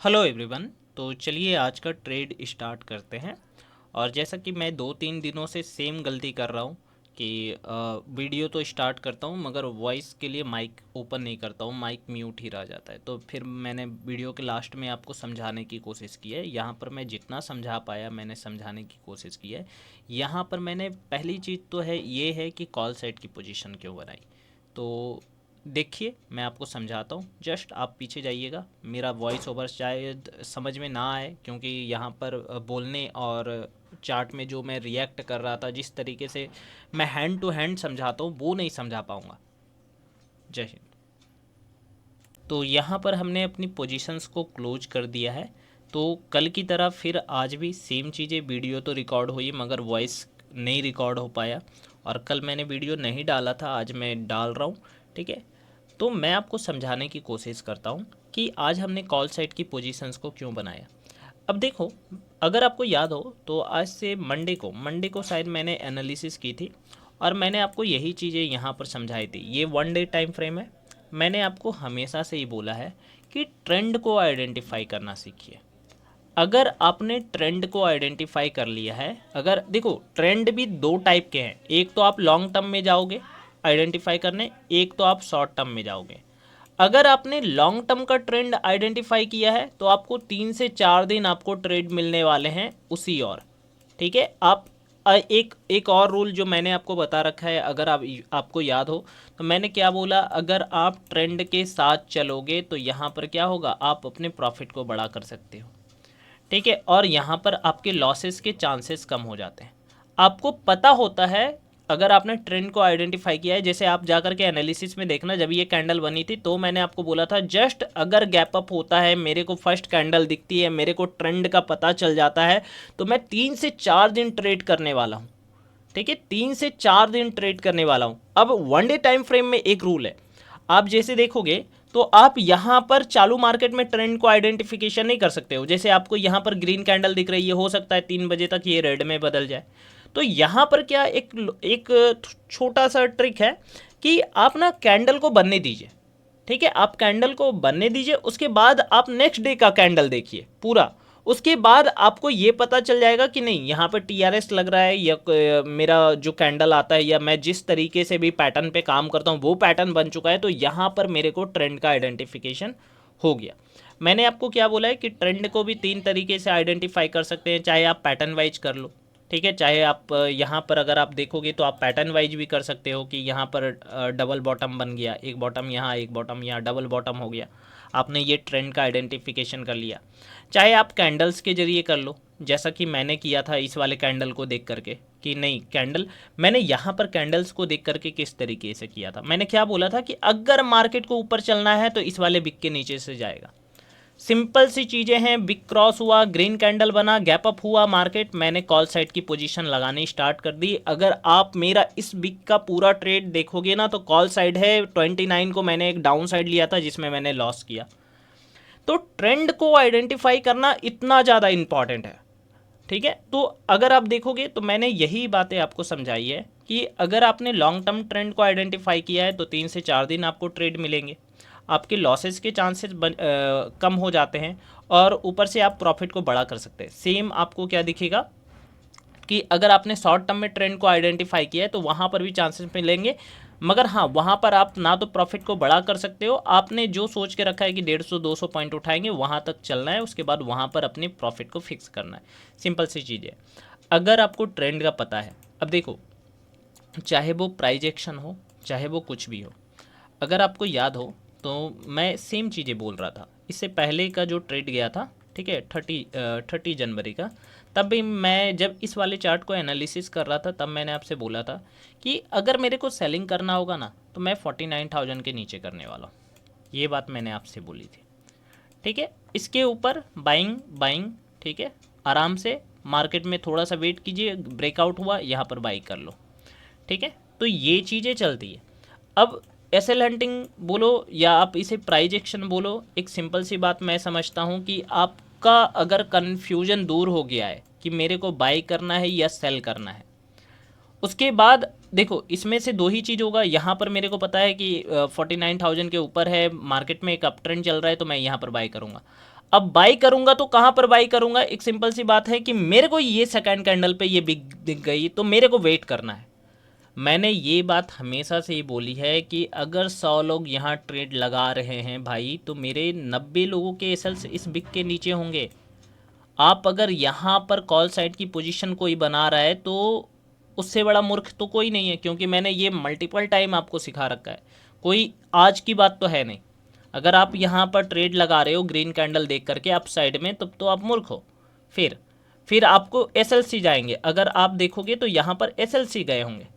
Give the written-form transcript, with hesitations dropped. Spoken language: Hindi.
Hello everyone. तो चलिए आज का ट्रेड स्टार्ट करते हैं। और जैसा कि मैं 2-3 दिनों से सेम गलती कर रहा हूँ कि वीडियो तो स्टार्ट करता हूँ मगर वॉइस के लिए माइक ओपन नहीं करता हूँ, माइक म्यूट ही रह जाता है। तो फिर मैंने वीडियो के लास्ट में आपको समझाने की कोशिश की है। यहाँ पर मैं जितना समझा पाया मैंने समझाने की कोशिश की है। यहाँ पर मैंने पहली चीज़ तो है ये है कि कॉल साइड की पोजीशन क्यों बनाई। तो देखिए मैं आपको समझाता हूँ, जस्ट आप पीछे जाइएगा। मेरा वॉइस ओवर शायद समझ में ना आए क्योंकि यहाँ पर बोलने और चार्ट में जो मैं रिएक्ट कर रहा था, जिस तरीके से मैं हैंड टू हैंड समझाता हूँ वो नहीं समझा पाऊँगा। जय हिंद। तो यहाँ पर हमने अपनी पोजीशंस को क्लोज कर दिया है। तो कल की तरह फिर आज भी सेम चीज़ें, वीडियो तो रिकॉर्ड हुई मगर वॉइस नहीं रिकॉर्ड हो पाया। और कल मैंने वीडियो नहीं डाला था, आज मैं डाल रहा हूँ। ठीक है। तो मैं आपको समझाने की कोशिश करता हूँ कि आज हमने कॉल साइड की पोजीशंस को क्यों बनाया। अब देखो, अगर आपको याद हो तो आज से मंडे को शायद मैंने एनालिसिस की थी और मैंने आपको यही चीज़ें यहाँ पर समझाई थी। ये 1 डे टाइम फ्रेम है। मैंने आपको हमेशा से ही बोला है कि ट्रेंड को आइडेंटिफाई करना सीखिए। अगर आपने ट्रेंड को आइडेंटिफाई कर लिया है, अगर देखो ट्रेंड भी दो टाइप के हैं, एक तो आप लॉन्ग टर्म में जाओगे आइडेंटिफाई करने, एक तो आप शॉर्ट टर्म में जाओगे। अगर आपने लॉन्ग टर्म का ट्रेंड आइडेंटिफाई किया है तो आपको 3 से 4 दिन आपको ट्रेड मिलने वाले हैं उसी और। ठीक है। आप एक एक और रूल जो मैंने आपको बता रखा है, अगर आपको याद हो तो मैंने क्या बोला, अगर आप ट्रेंड के साथ चलोगे तो यहाँ पर क्या होगा, आप अपने प्रॉफिट को बढ़ा कर सकते हो। ठीक है। और यहाँ पर आपके लॉसेस के चांसेस कम हो जाते हैं। आपको पता होता है, अगर आपने ट्रेंड को आइडेंटिफाई किया है, जैसे आप जाकर के एनालिसिस में देखना, जब ये कैंडल बनी थी तो मैंने आपको बोला था जस्ट अगर गैप अप होता है, मेरे को फर्स्ट कैंडल दिखती है, मेरे को ट्रेंड का पता चल जाता है तो मैं 3 से 4 दिन ट्रेड करने वाला हूँ। ठीक है। 3 से 4 दिन ट्रेड करने वाला हूँ। अब 1 डे टाइम फ्रेम में एक रूल है, आप जैसे देखोगे तो आप यहाँ पर चालू मार्केट में ट्रेंड को आइडेंटिफिकेशन नहीं कर सकते हो। जैसे आपको यहाँ पर ग्रीन कैंडल दिख रही है, हो सकता है 3 बजे तक ये रेड में बदल जाए। तो यहाँ पर क्या एक एक छोटा सा ट्रिक है कि आप ना कैंडल को बनने दीजिए। ठीक है। आप कैंडल को बनने दीजिए, उसके बाद आप नेक्स्ट डे का कैंडल देखिए पूरा। उसके बाद आपको ये पता चल जाएगा कि नहीं यहाँ पर टीआरएस लग रहा है या मेरा जो कैंडल आता है या मैं जिस तरीके से भी पैटर्न पे काम करता हूँ वो पैटर्न बन चुका है, तो यहाँ पर मेरे को ट्रेंड का आइडेंटिफिकेशन हो गया। मैंने आपको क्या बोला है कि ट्रेंड को भी 3 तरीके से आइडेंटिफाई कर सकते हैं, चाहे आप पैटर्न वाइज कर लो। ठीक है। चाहे आप यहाँ पर अगर आप देखोगे तो आप पैटर्न वाइज भी कर सकते हो कि यहाँ पर डबल बॉटम बन गया, एक बॉटम यहाँ एक बॉटम यहाँ, डबल बॉटम हो गया, आपने ये ट्रेंड का आइडेंटिफिकेशन कर लिया। चाहे आप कैंडल्स के जरिए कर लो, जैसा कि मैंने किया था इस वाले कैंडल को देख करके कि नहीं कैंडल, मैंने यहाँ पर कैंडल्स को देख करके किस तरीके से किया था। मैंने क्या बोला था कि अगर मार्केट को ऊपर चलना है तो इस वाले बिग के नीचे से जाएगा। सिंपल सी चीज़ें हैं। बिग क्रॉस हुआ, ग्रीन कैंडल बना, गैप अप हुआ मार्केट, मैंने कॉल साइड की पोजीशन लगानी स्टार्ट कर दी। अगर आप मेरा इस बिग का पूरा ट्रेड देखोगे ना तो कॉल साइड है 29 को मैंने एक डाउन साइड लिया था जिसमें मैंने लॉस किया। तो ट्रेंड को आइडेंटिफाई करना इतना ज़्यादा इंपॉर्टेंट है। ठीक है। तो अगर आप देखोगे तो मैंने यही बातें आपको समझाई है कि अगर आपने लॉन्ग टर्म ट्रेंड को आइडेंटिफाई किया है तो 3 से 4 दिन आपको ट्रेड मिलेंगे, आपके लॉसेस के चांसेस कम हो जाते हैं और ऊपर से आप प्रॉफिट को बड़ा कर सकते हैं। सेम आपको क्या दिखेगा कि अगर आपने शॉर्ट टर्म में ट्रेंड को आइडेंटिफाई किया है तो वहाँ पर भी चांसेस मिलेंगे, मगर हाँ वहाँ पर आप ना तो प्रॉफिट को बड़ा कर सकते हो, आपने जो सोच के रखा है कि 150-200 पॉइंट उठाएंगे वहाँ तक चलना है, उसके बाद वहाँ पर अपने प्रॉफिट को फिक्स करना है। सिंपल सी चीज़ है। अगर आपको ट्रेंड का पता है, अब देखो चाहे वो प्राइज एक्शन हो चाहे वो कुछ भी हो, अगर आपको याद हो तो मैं सेम चीज़ें बोल रहा था इससे पहले का जो ट्रेड गया था। ठीक है। 30 जनवरी का, तब भी मैं जब इस वाले चार्ट को एनालिसिस कर रहा था तब मैंने आपसे बोला था कि अगर मेरे को सेलिंग करना होगा ना तो मैं 49,000 के नीचे करने वाला हूँ। ये बात मैंने आपसे बोली थी। ठीक है। इसके ऊपर बाइंग बाइंग। ठीक है। आराम से मार्केट में थोड़ा सा वेट कीजिए, ब्रेकआउट हुआ यहाँ पर बाई कर लो। ठीक है। तो ये चीज़ें चलती है। अब एसएल हंटिंग बोलो या आप इसे प्राइज एक्शन बोलो, एक सिंपल सी बात मैं समझता हूँ कि आपका अगर कन्फ्यूजन दूर हो गया है कि मेरे को बाई करना है या सेल करना है, उसके बाद देखो इसमें से दो ही चीज़ होगा। यहाँ पर मेरे को पता है कि 49,000 के ऊपर है, मार्केट में एक अप ट्रेंड चल रहा है तो मैं यहाँ पर बाई करूँगा। अब बाई करूंगा तो कहाँ पर बाई करूंगा, एक सिंपल सी बात है कि मेरे को ये सेकंड कैंडल पे ये बिग दिख गई तो मेरे को वेट करना है। मैंने ये बात हमेशा से ही बोली है कि अगर 100 लोग यहाँ ट्रेड लगा रहे हैं भाई, तो मेरे 90 लोगों के एसएल्स इस बिग के नीचे होंगे। आप अगर यहाँ पर कॉल साइड की पोजीशन कोई बना रहा है तो उससे बड़ा मूर्ख तो कोई नहीं है, क्योंकि मैंने ये मल्टीपल टाइम आपको सिखा रखा है, कोई आज की बात तो है नहीं। अगर आप यहाँ पर ट्रेड लगा रहे हो ग्रीन कैंडल देख करके अप साइड में, तब तो आप मूर्ख हो। फिर आपको एसएलसी जाएंगे, अगर आप देखोगे तो यहाँ पर एसएलसी गए होंगे,